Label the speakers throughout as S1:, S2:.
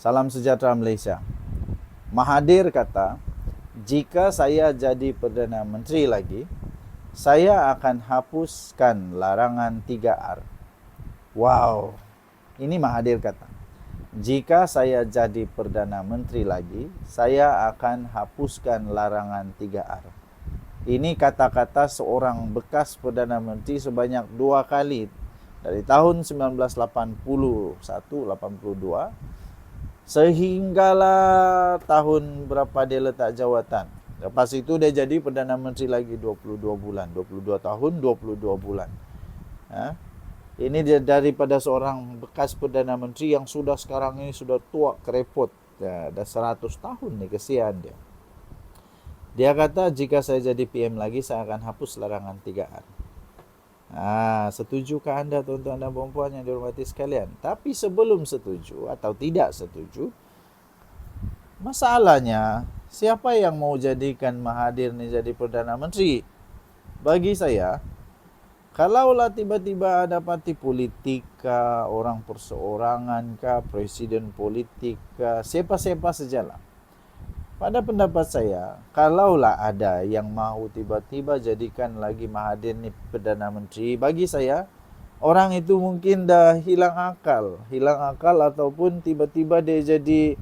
S1: Salam sejahtera Malaysia. Mahathir kata, jika saya jadi Perdana Menteri lagi, saya akan hapuskan larangan 3R. Wow, ini Mahathir kata. Jika saya jadi Perdana Menteri lagi, saya akan hapuskan larangan 3R. Ini kata-kata seorang bekas Perdana Menteri sebanyak 2 kali. Dari tahun 1981-82 sehinggalah tahun berapa dia letak jawatan. Lepas itu dia jadi Perdana Menteri lagi 22 bulan. 22 tahun, 22 bulan. Ini dia daripada seorang bekas Perdana Menteri yang sudah sekarang ini sudah tua kerepot. Dah 100 tahun ni, kesian dia. Dia kata jika saya jadi PM lagi, saya akan hapus larangan 3R. Setujukah anda tuan-tuan dan puan-puan yang dihormati sekalian? Tapi sebelum setuju atau tidak setuju, masalahnya siapa yang mau jadikan Mahathir ni jadi Perdana Menteri? Bagi saya, kalaulah tiba-tiba ada parti politik kah, orang perseorangan kah, presiden politik kah, siapa-siapa sajalah. Pada pendapat saya, kalaulah ada yang mahu tiba-tiba jadikan lagi Mahathir ni Perdana Menteri, bagi saya, orang itu mungkin dah hilang akal ataupun tiba-tiba dia jadi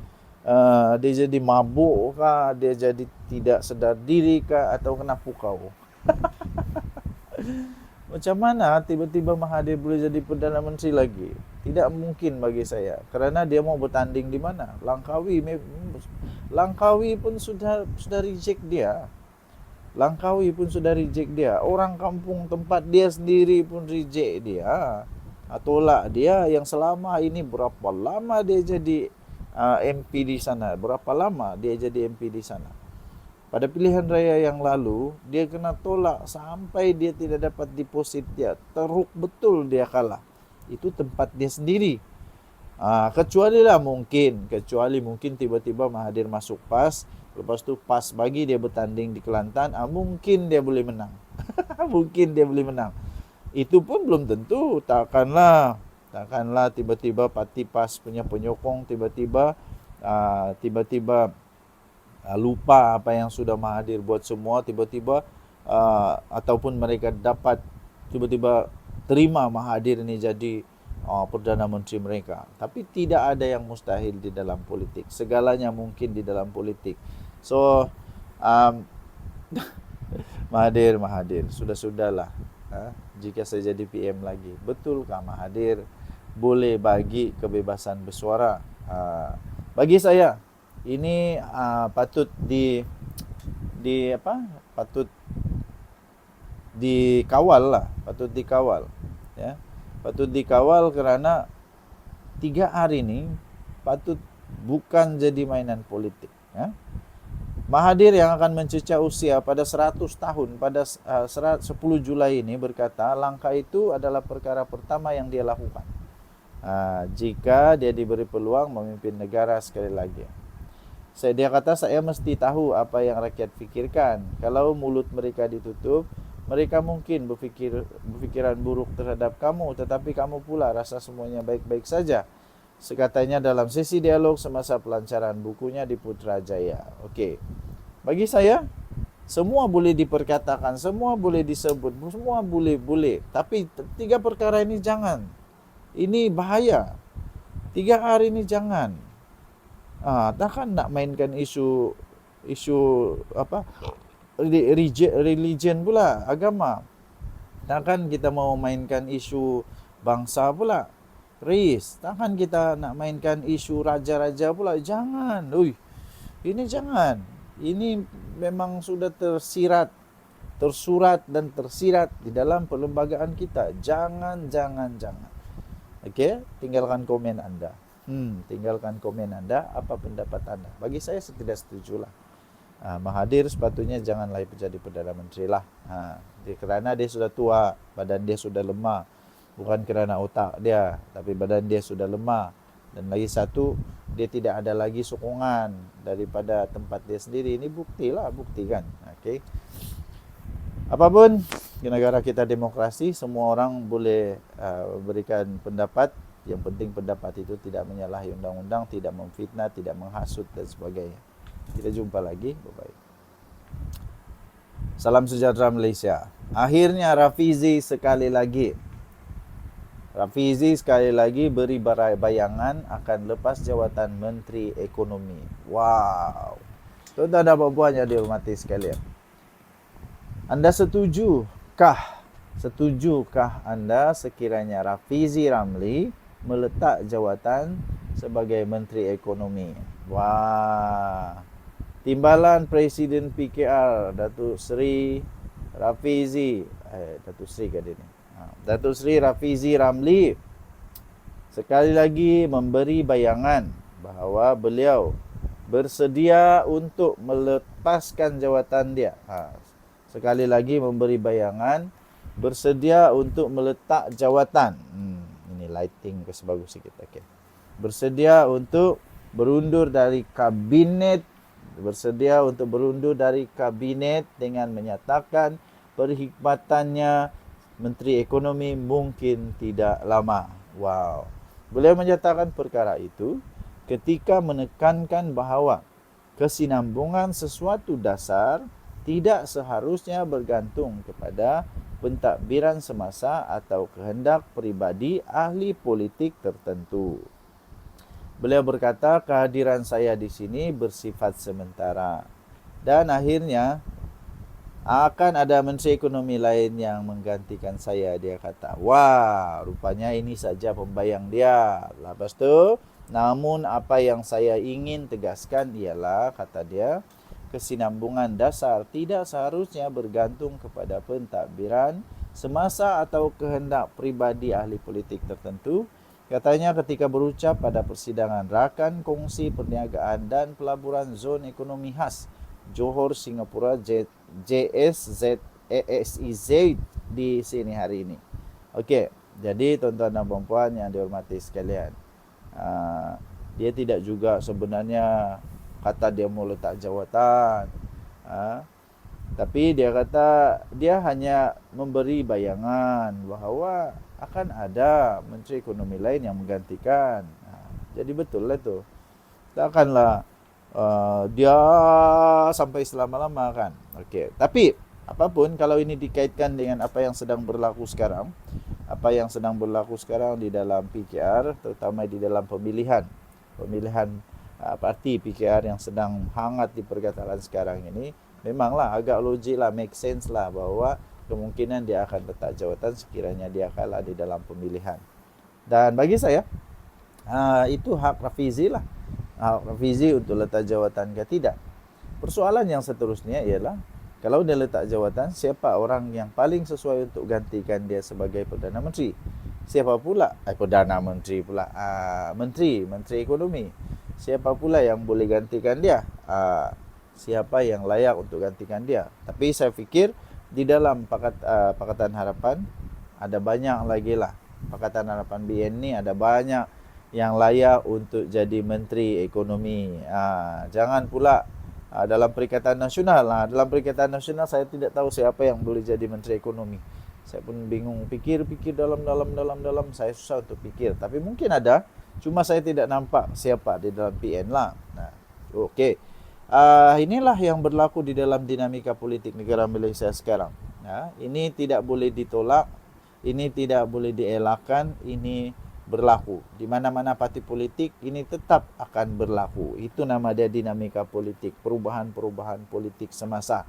S1: mabuk kah, dia jadi tidak sedar diri kah, atau kena pukau. Macam mana tiba-tiba Mahathir boleh jadi Perdana Menteri lagi? Tidak mungkin bagi saya. Kerana dia mau bertanding di mana? Langkawi pun sudah reject dia. Langkawi pun sudah reject dia. Orang kampung tempat dia sendiri pun reject dia. Tolak dia yang selama ini berapa lama dia jadi MP di sana? Berapa lama dia jadi MP di sana? Pada pilihan raya yang lalu, dia kena tolak sampai dia tidak dapat deposit dia. Teruk betul dia kalah. Itu tempat dia sendiri. Kecuali mungkin tiba-tiba Mahathir masuk PAS, lepas tu PAS bagi dia bertanding di Kelantan, mungkin dia boleh menang. Mungkin dia boleh menang. Itu pun belum tentu. Takkanlah tiba-tiba parti PAS punya penyokong tiba-tiba lupa apa yang sudah Mahathir buat semua, tiba-tiba ataupun mereka dapat tiba-tiba terima Mahathir ini jadi Perdana Menteri mereka. Tapi tidak ada yang mustahil di dalam politik. Segalanya mungkin di dalam politik. So Mahathir, sudah-sudahlah. Jika saya jadi PM lagi, betulkah Mahathir boleh bagi kebebasan bersuara? Bagi saya ini patut dikawal ya. Patut dikawal kerana 3R ini patut bukan jadi mainan politik ya. Mahathir yang akan mencecah usia pada 100 tahun pada 10 Julai ini berkata langkah itu adalah perkara pertama yang dia lakukan jika dia diberi peluang memimpin negara sekali lagi. Dia kata saya mesti tahu apa yang rakyat fikirkan. Kalau mulut mereka ditutup, mereka mungkin berfikiran buruk terhadap kamu, tetapi kamu pula rasa semuanya baik-baik saja. Sekatanya dalam sesi dialog semasa pelancaran bukunya di Putrajaya. Okey. Bagi saya, semua boleh diperkatakan, semua boleh disebut, semua boleh. Tapi 3 perkara ini jangan. Ini bahaya. 3R ini jangan. Takkan nak mainkan isu religion pula, agama. Takkan kita mau mainkan isu bangsa pula, race. Takkan kita nak mainkan isu raja-raja pula. Jangan. Ini jangan. Ini memang sudah tersurat dan tersirat di dalam perlembagaan kita. Jangan. Okey, tinggalkan komen anda. Tinggalkan komen anda, apa pendapat anda. Bagi saya tidak setujulah. Mahathir sepatutnya janganlah menjadi Perdana Menteri lah. Kerana dia sudah tua, badan dia sudah lemah. Bukan kerana otak dia, tapi badan dia sudah lemah. Dan lagi satu, dia tidak ada lagi sokongan daripada tempat dia sendiri. Ini bukti kan. Okay. Apapun, di negara kita demokrasi, semua orang boleh berikan pendapat Yang penting pendapat itu tidak menyalahi undang-undang, tidak memfitnah, tidak menghasut dan sebagainya. Kita jumpa lagi. Bye-bye. Salam sejahtera Malaysia. Akhirnya Rafizi sekali lagi beri bayangan akan lepas jawatan Menteri Ekonomi. Wow. Tuan-tuan dan puan yang dihormati sekalian. Anda setujukah anda sekiranya Rafizi Ramli meletak jawatan sebagai Menteri Ekonomi? Wah. Timbalan Presiden PKR Datuk Seri Rafizi Datuk Seri ke dia ni? Datuk Seri Rafizi Ramli sekali lagi memberi bayangan bahawa beliau bersedia untuk melepaskan jawatan dia. Sekali lagi memberi bayangan bersedia untuk meletak jawatan. Ini lighting ke sebagus sikit. Okay. Bersedia untuk berundur dari kabinet dengan menyatakan perkhidmatannya Menteri Ekonomi mungkin tidak lama. Wow. Beliau menyatakan perkara itu ketika menekankan bahawa kesinambungan sesuatu dasar tidak seharusnya bergantung kepada pentadbiran semasa atau kehendak peribadi ahli politik tertentu. Beliau berkata, kehadiran saya di sini bersifat sementara. Dan akhirnya akan ada Menteri Ekonomi lain yang menggantikan saya, dia kata. Wah, rupanya ini saja pembayang dia. Lepas tu, namun apa yang saya ingin tegaskan ialah, kata dia, kesinambungan dasar tidak seharusnya bergantung kepada pentadbiran semasa atau kehendak pribadi ahli politik tertentu. Katanya ketika berucap pada persidangan Rakan Kongsi Perniagaan dan Pelaburan Zon Ekonomi Khas Johor Singapura JSZASEZ di sini hari ini. Okey, jadi tuan-tuan dan puan yang dihormati sekalian, dia tidak juga sebenarnya kata dia mau letak jawatan, tapi dia kata dia hanya memberi bayangan bahawa akan ada Menteri Ekonomi lain yang menggantikan. Jadi betul lah tu. Takkanlah dia sampai selama-lama kan. Okey. Tapi apapun, kalau ini dikaitkan dengan apa yang sedang berlaku sekarang, di dalam PKR, terutama di dalam pemilihan parti PKR yang sedang hangat diperkatakan sekarang ini, memanglah agak logik lah, make sense lah bahawa kemungkinan dia akan letak jawatan sekiranya dia kalah di dalam pemilihan. Dan bagi saya, itu hak Rafizi lah. Hak Rafizi untuk letak jawatan ke tidak. Persoalan yang seterusnya ialah, kalau dia letak jawatan, siapa orang yang paling sesuai untuk gantikan dia sebagai Perdana Menteri? Siapa pula? Perdana Menteri pula. Menteri Ekonomi. Siapa pula yang boleh gantikan dia? Siapa yang layak untuk gantikan dia? Tapi saya fikir di dalam Pakatan Harapan ada banyak lagi lah. Pakatan Harapan BN ni ada banyak yang layak untuk jadi Menteri Ekonomi. Jangan pula dalam Perikatan Nasional. Dalam Perikatan Nasional saya tidak tahu siapa yang boleh jadi Menteri Ekonomi. Saya pun bingung, fikir dalam, saya susah untuk fikir. Tapi mungkin ada, cuma saya tidak nampak siapa di dalam PN lah. Okey. Inilah yang berlaku di dalam dinamika politik negara Malaysia sekarang. Ini tidak boleh ditolak, ini tidak boleh dielakkan, ini berlaku. Di mana-mana parti politik ini tetap akan berlaku. Itu nama dia dinamika politik, perubahan-perubahan politik semasa.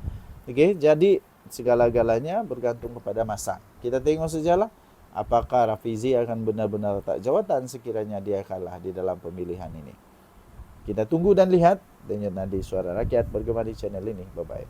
S1: Okey, jadi segala-galanya bergantung kepada masa. Kita tengok sajalah apakah Rafizi akan benar-benar letak jawatan sekiranya dia kalah di dalam pemilihan ini. Kita tunggu dan lihat. Dengar Nadi Suara Rakyat bergema di channel ini. Bye-bye.